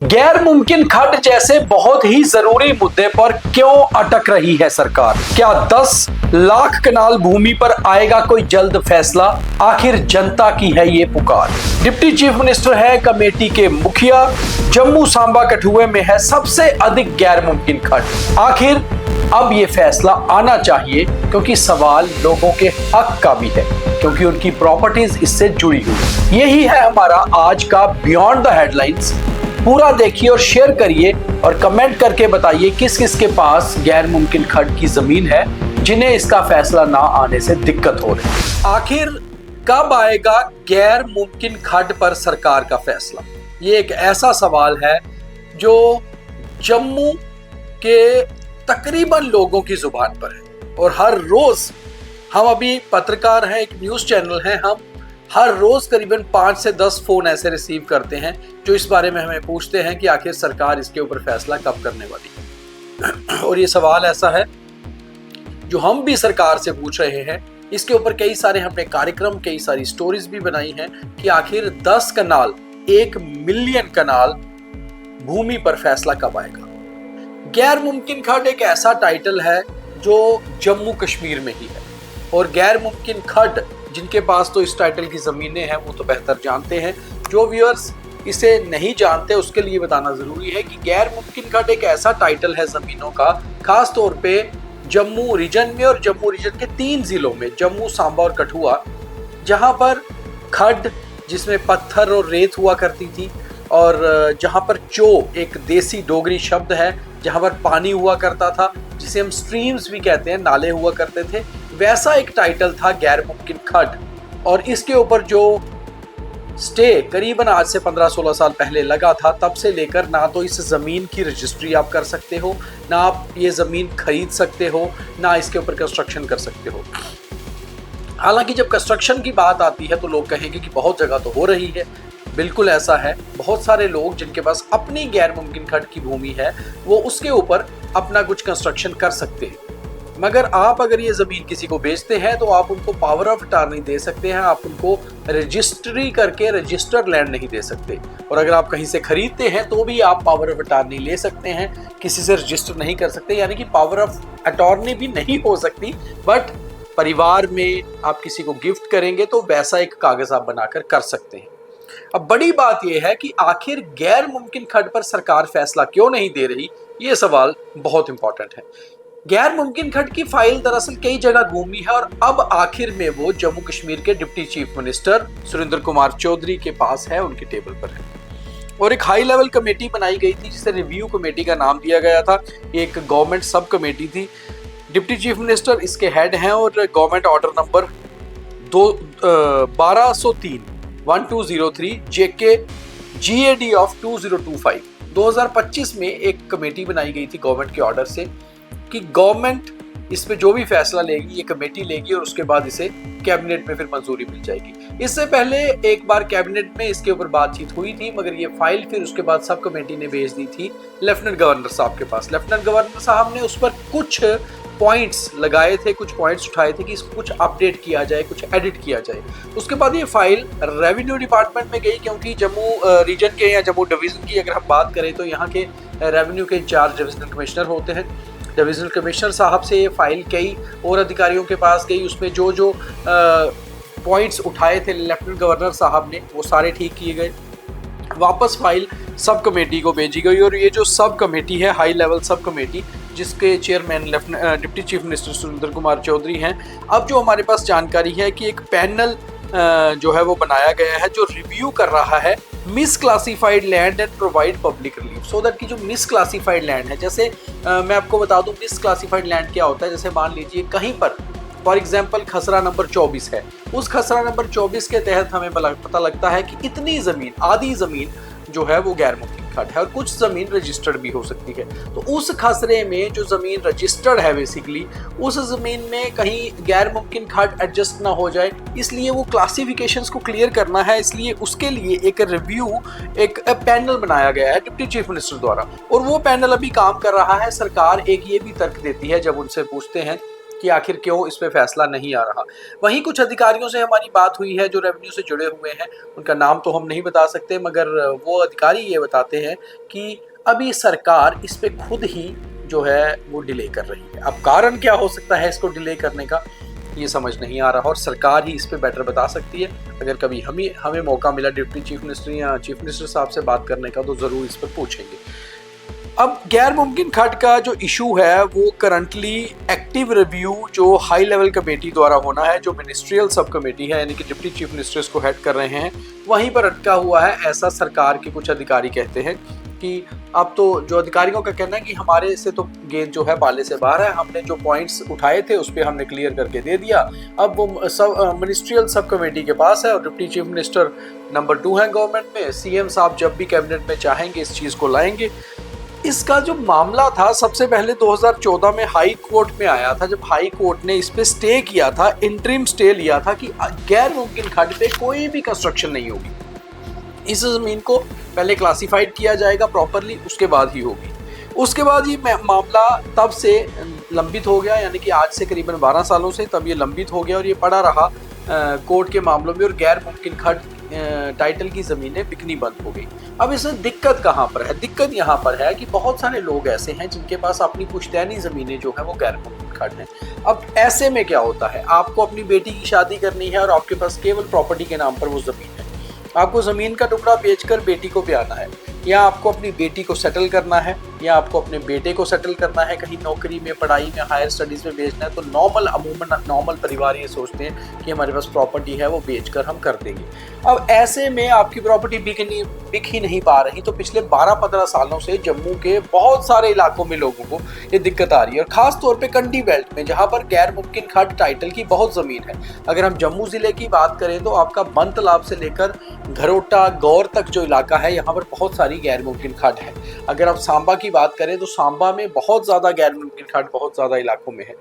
गैर मुमकिन खड्ड जैसे बहुत ही जरूरी मुद्दे पर क्यों अटक रही है सरकार? क्या 10 लाख कनाल भूमि पर आएगा कोई जल्द फैसला? आखिर जनता की है ये पुकार। डिप्टी चीफ मिनिस्टर है कमेटी के मुखिया, जम्मू सांबा कठुए में है सबसे अधिक गैर मुमकिन खड्ड। आखिर अब ये फैसला आना चाहिए क्योंकि सवाल लोगों के हक का भी है, क्योंकि उनकी प्रॉपर्टीज इससे जुड़ी हुई। यही है हमारा आज का बियॉन्ड द हेडलाइंस। पूरा देखिए और शेयर करिए और कमेंट करके बताइए किस किस के पास गैर मुमकिन खड्ड की जमीन है जिन्हें इसका फैसला ना आने से दिक्कत हो रही है। आखिर कब आएगा गैर मुमकिन खड्ड पर सरकार का फैसला? ये एक ऐसा सवाल है जो जम्मू के तकरीबन लोगों की जुबान पर है और हर रोज हम अभी पत्रकार हैं, एक न्यूज चैनल है, हम हर रोज करीबन 5 से 10 फोन ऐसे रिसीव करते हैं जो इस बारे में हमें पूछते हैं कि आखिर सरकार इसके ऊपर फैसला कब करने वाली है। और ये सवाल ऐसा है जो हम भी सरकार से पूछ रहे हैं। इसके ऊपर कई सारे हमने कार्यक्रम, कई सारी स्टोरीज भी बनाई हैं कि आखिर 10 कनाल 1 मिलियन कनाल भूमि पर फैसला कब आएगा। गैर मुमकिन खड्ड एक ऐसा टाइटल है जो जम्मू कश्मीर में ही है, और गैर मुमकिन खड्ड जिनके पास तो इस टाइटल की ज़मीनें हैं वो तो बेहतर जानते हैं। जो व्यूअर्स इसे नहीं जानते उसके लिए बताना ज़रूरी है कि गैर मुमकिन खड्ड एक ऐसा टाइटल है ज़मीनों का, खास तौर पे जम्मू रीजन में और जम्मू रीजन के 3 ज़िलों में, जम्मू, सांबा और कठुआ, जहां पर खड्ड जिसमें पत्थर और रेत हुआ करती थी, और जहां पर चो एक देसी डोगरी शब्द है, जहां पर पानी हुआ करता था जिसे हम स्ट्रीम्स भी कहते हैं, नाले हुआ करते थे, वैसा एक टाइटल था गैर मुमकिन खड्ड। और इसके ऊपर जो स्टे करीबन आज से 15-16 साल पहले लगा था, तब से लेकर ना तो इस ज़मीन की रजिस्ट्री आप कर सकते हो, ना आप ये ज़मीन खरीद सकते हो, ना इसके ऊपर कंस्ट्रक्शन कर सकते हो। हालांकि जब कंस्ट्रक्शन की बात आती है तो लोग कहेंगे कि बहुत जगह तो हो रही है। बिल्कुल ऐसा है, बहुत सारे लोग जिनके पास अपनी गैर मुमकिन खड्ड की भूमि है वो उसके ऊपर अपना कुछ कंस्ट्रक्शन कर सकते हैं। मगर आप अगर ये ज़मीन किसी को बेचते हैं तो आप उनको पावर ऑफ अटॉर्नी दे सकते हैं, आप उनको रजिस्ट्री करके रजिस्टर्ड लैंड नहीं दे सकते। और अगर आप कहीं से खरीदते हैं तो भी आप पावर ऑफ अटॉर्नी ले सकते हैं, किसी से रजिस्टर नहीं कर सकते, यानी कि पावर ऑफ अटॉर्नी भी नहीं हो सकती। बट परिवार में आप किसी को गिफ्ट करेंगे तो वैसा एक कागज आप बनाकर कर सकते हैं। अब बड़ी बात यह है कि आखिर गैर मुमकिन खड्ड पर सरकार फैसला क्यों नहीं दे रही, ये सवाल बहुत इंपॉर्टेंट है। गैर मुमकिन खड्ड की फाइल दरअसल कई जगह घूमी है और अब आखिर में वो जम्मू कश्मीर के deputy chief minister Surendra Kumar Chaudhary के पास है, उनके टेबल पर है। और एक हाई लेवल कमेटी बनाई गई थी जिसे रिव्यू कमेटी का नाम दिया गया था। एक गवर्नमेंट सब कमेटी थी, डिप्टी चीफ मिनिस्टर इसके हेड हैं और government order number 1203 JK GAD of 2025 2025 में एक कमेटी बनाई गई थी गवर्नमेंट के ऑर्डर से कि गवर्नमेंट इस पे जो भी फैसला लेगी ये कमेटी लेगी और उसके बाद इसे कैबिनेट में फिर मंजूरी मिल जाएगी। इससे पहले एक बार कैबिनेट में इसके ऊपर बातचीत हुई थी, मगर ये फाइल फिर उसके बाद सब कमेटी ने भेज दी थी लेफ्टिनेंट गवर्नर साहब के पास। लेफ्टिनेंट गवर्नर साहब ने उस पर कुछ पॉइंट्स लगाए थे, कुछ पॉइंट्स उठाए थे कि इसको कुछ अपडेट किया जाए, कुछ एडिट किया जाए। उसके बाद ये फाइल रेवेन्यू डिपार्टमेंट में गई, क्योंकि जम्मू रीजन के या जम्मू डिवीजन की अगर हम बात करें तो यहाँ के रेवेन्यू के इंचार्ज डिविजनल कमिश्नर होते हैं। डिविजनल कमिश्नर साहब से ये फाइल कई और अधिकारियों के पास गई, उसमें जो जो पॉइंट्स उठाए थे लेफ्टिनेंट गवर्नर साहब ने वो सारे ठीक किए गए। वापस फाइल सब कमेटी को भेजी गई और ये जो सब कमेटी है, हाई लेवल सब कमेटी, जिसके chairman deputy chief minister Surendra Kumar Chaudhary हैं। अब जो हमारे पास जानकारी है कि एक पैनल जो है वो बनाया गया है जो रिव्यू कर रहा है miss classified land and provide public relief, so that की जो मिस क्लासिफाइड लैंड है, जैसे मैं आपको बता दूं मिस क्लासिफाइड लैंड क्या होता है। जैसे मान लीजिए कहीं पर फॉर एग्जाम्पल खसरा नंबर 24 है, उस खसरा नंबर 24 के तहत हमें पता लगता है कि इतनी ज़मीन, आधी ज़मीन जो है वो गैर मुमकिन खड्ड है और कुछ ज़मीन रजिस्टर्ड भी हो सकती है। तो उस खसरे में जो ज़मीन रजिस्टर्ड है बेसिकली उस ज़मीन में कहीं गैर मुमकिन खड्ड एडजस्ट ना हो जाए, इसलिए वो क्लासिफिकेशंस को क्लियर करना है। इसलिए उसके लिए एक रिव्यू, एक पैनल बनाया गया है डिप्टी चीफ मिनिस्टर द्वारा, और वो पैनल अभी काम कर रहा है। सरकार एक ये भी तर्क देती है जब उनसे पूछते हैं कि आखिर क्यों इस पे फैसला नहीं आ रहा। वहीं कुछ अधिकारियों से हमारी बात हुई है जो रेवेन्यू से जुड़े हुए हैं, उनका नाम तो हम नहीं बता सकते, मगर वो अधिकारी ये बताते हैं कि अभी सरकार इस पे खुद ही जो है वो डिले कर रही है। अब कारण क्या हो सकता है इसको डिले करने का, ये समझ नहीं आ रहा, और सरकार ही इस पे बेटर बता सकती है। अगर कभी हमें मौका मिला डिप्टी चीफ मिनिस्टर या चीफ मिनिस्टर साहब से बात करने का तो ज़रूर इस पर पूछेंगे। अब गैर मुमकिन खर्च का जो इशू है वो करंटली एक्टिव रिव्यू जो हाई लेवल कमेटी द्वारा होना है, जो मिनिस्ट्रियल सब कमेटी है, यानी कि डिप्टी चीफ मिनिस्टर्स को हेड कर रहे हैं, वहीं पर अटका हुआ है, ऐसा सरकार के कुछ अधिकारी कहते हैं। कि अब तो जो अधिकारियों का कहना है कि हमारे से तो गेंद जो है बाले से बाहर है, हमने जो पॉइंट्स उठाए थे उस पर हमने क्लियर करके दे दिया, अब वो सब मिनिस्ट्रियल सब कमेटी के पास है और डिप्टी चीफ मिनिस्टर नंबर 2 है गवर्नमेंट में। सीएम साहब जब भी कैबिनेट में चाहेंगे इस चीज़ को लाएंगे। इसका जो मामला था सबसे पहले 2014 में हाई कोर्ट में आया था, जब हाई कोर्ट ने इस पे स्टे किया था, इंटरिम स्टे लिया था कि गैर मुमकिन खर्च पे कोई भी कंस्ट्रक्शन नहीं होगी, इस ज़मीन को पहले क्लासिफाइड किया जाएगा प्रॉपरली, उसके बाद ही होगी। उसके बाद ये मामला तब से लंबित हो गया, यानी कि आज से करीबन 12 सालों से तब ये लंबित हो गया और ये पड़ा रहा कोर्ट के मामलों में, और गैर मुमकिन खर्च टाइटल की ज़मीनें बिकनी बंद हो गई। अब इसमें दिक्कत कहाँ पर है? दिक्कत यहाँ पर है कि बहुत सारे लोग ऐसे हैं जिनके पास अपनी पुश्तैनी ज़मीनें जो है वो गैर मुमकिन खर्च हैं। अब ऐसे में क्या होता है, आपको अपनी बेटी की शादी करनी है और आपके पास केवल प्रॉपर्टी के नाम पर वो ज़मीन है, आपको ज़मीन का टुकड़ा बेचकर बेटी को ब्याना है, या आपको अपनी बेटी को सेटल करना है, या आपको अपने बेटे को सेटल करना है, कहीं नौकरी में, पढ़ाई में, हायर स्टडीज़ में भेजना है, तो अमूमन नॉर्मल परिवार ये सोचते हैं कि हमारे पास प्रॉपर्टी है वो बेचकर हम कर देंगे। अब ऐसे में आपकी प्रॉपर्टी बिक ही नहीं पा रही, तो पिछले 12-15 सालों से जम्मू के बहुत सारे इलाकों में लोगों को ये दिक्कत आ रही है, और ख़ास तौर पे कंडी बेल्ट में जहाँ पर गैर मुमकिन खर्च टाइटल की बहुत ज़मीन है। अगर हम जम्मू ज़िले की बात करें तो आपका बन तालाब से लेकर घरोटा गौर तक जो इलाका है, यहाँ पर बहुत सारी गैर मुमकिन खर्च है। अगर आप सांबा की बात करें तो सांबा में बहुत ज़्यादा गैर मुमकिन खर्च बहुत ज़्यादा इलाकों में है।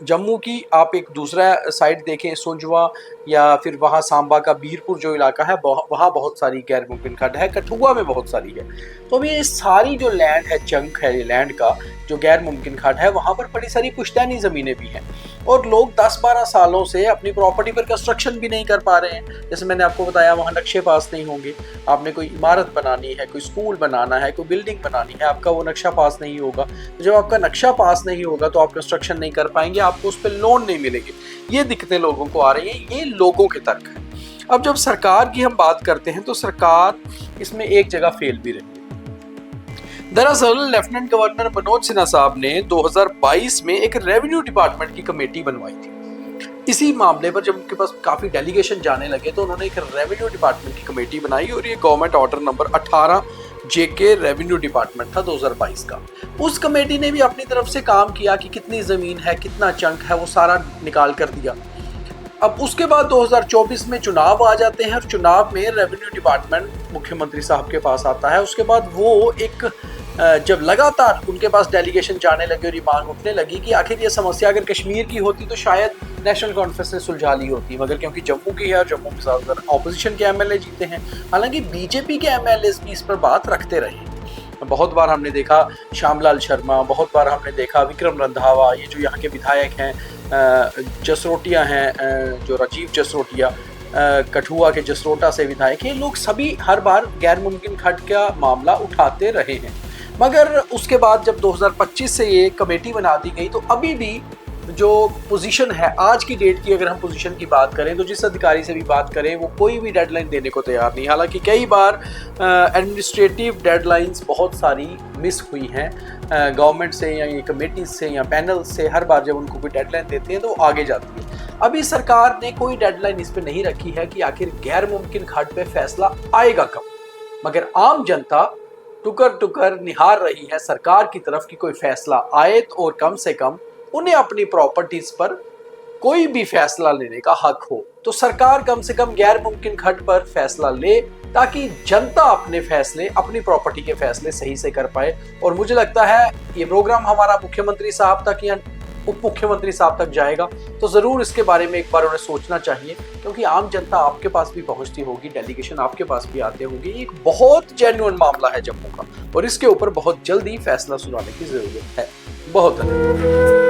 जम्मू की आप एक दूसरा साइड देखें, सुंजवा या फिर वहाँ सांबा का बीरपुर जो इलाका है, वहाँ बहुत सारी गैर मुमकिन खर्च है, कठुआ में बहुत सारी है। तो अभी ये सारी जो लैंड है, चंक है ये लैंड का जो गैर मुमकिन खर्च है, वहाँ पर बड़ी सारी पुश्तैनी ज़मीनें भी हैं, और लोग 10-12 सालों से अपनी प्रॉपर्टी पर कंस्ट्रक्शन भी नहीं कर पा रहे हैं। जैसे मैंने आपको बताया, वहाँ नक्शे पास नहीं होंगे, आपने कोई इमारत बनानी है, कोई स्कूल बनाना है, कोई बिल्डिंग बनानी है, आपका वो नक्शा पास नहीं होगा। जब आपका नक्शा पास नहीं होगा तो आप कंस्ट्रक्शन नहीं कर पाएंगे, आपको उस पर लोन नहीं मिलेंगे। ये दिक्कतें लोगों को आ रही हैं, ये लोगों के तर्क है। अब जब सरकार की हम बात करते हैं तो सरकार इसमें एक जगह फेल भी रही है। दरअसल लेफ्टिनेंट गवर्नर मनोज सिन्हा साहब ने 2022 में एक रेवेन्यू डिपार्टमेंट की कमेटी बनवाई थी। इसी मामले पर जब उनके पास काफी डेलीगेशन जाने लगे तो उन्होंने एक रेवेन्यू डिपार्टमेंट की कमेटी बनाई, और ये गवर्नमेंट ऑर्डर नंबर 18 जेके रेवेन्यू डिपार्टमेंट था 2022 का। उस कमेटी ने भी अपनी तरफ से काम किया कि कितनी जमीन है, कितना चंक है, वो सारा निकाल कर दिया। अब उसके बाद 2024 में चुनाव आ जाते हैं, और चुनाव में रेवेन्यू डिपार्टमेंट मुख्यमंत्री साहब के पास आता है। उसके बाद वो एक जब लगातार उनके पास डेलीगेशन जाने लगे और ये मांग उठने लगी कि आखिर ये समस्या अगर कश्मीर की होती तो शायद नेशनल कॉन्फ्रेंस ने सुलझा ली होती, मगर क्योंकि जम्मू की है और जम्मू में ज़्यादातर ऑपोजिशन के एमएलए जीते हैं। हालांकि बीजेपी के एमएलए भी इस पर बात रखते रहे। बहुत बार हमने देखा श्यामलाल शर्मा, बहुत बार हमने देखा विक्रम रंधावा, ये जो यहाँ के विधायक हैं, जसरोटिया हैं, जो राजीव जसरोटिया, कठुआ के जसरोटा से विधायक, ये लोग सभी हर बार गैर मुमकिन खर्च का मामला उठाते रहे हैं। मगर उसके बाद जब 2025 से ये कमेटी बना दी गई, तो अभी भी जो पोजीशन है आज की डेट की, अगर हम पोजीशन की बात करें तो जिस अधिकारी से भी बात करें वो कोई भी डेडलाइन देने को तैयार नहीं। हालांकि कई बार एडमिनिस्ट्रेटिव डेडलाइंस बहुत सारी मिस हुई हैं गवर्नमेंट से या ये कमेटी से या पैनल से। हर बार जब उनको कोई डेडलाइन देते हैं तो वो आगे जाती है। अभी सरकार ने कोई डेडलाइन इस पर नहीं रखी है कि आखिर गैर मुमकिन खर्च पे फैसला आएगा कब, मगर आम जनता टुकर टुकर निहार रही है सरकार की तरफ कि कोई फैसला आए और कम से कम उन्हें अपनी प्रॉपर्टीज पर कोई भी फैसला लेने का हक हो। तो सरकार कम से कम गैर मुमकिन खर्च पर फैसला ले, ताकि जनता अपने फैसले, अपनी प्रॉपर्टी के फैसले सही से कर पाए। और मुझे लगता है ये प्रोग्राम हमारा मुख्यमंत्री साहब तक या उप मुख्यमंत्री साहब तक जाएगा, तो जरूर इसके बारे में एक बार उन्हें सोचना चाहिए, क्योंकि आम जनता आपके पास भी पहुंचती होगी, डेलीगेशन आपके पास भी आते होंगे। एक बहुत जेन्युइन मामला है जम्मू का, और इसके ऊपर बहुत जल्दी फैसला सुनाने की जरूरत है। बहुत धन्यवाद।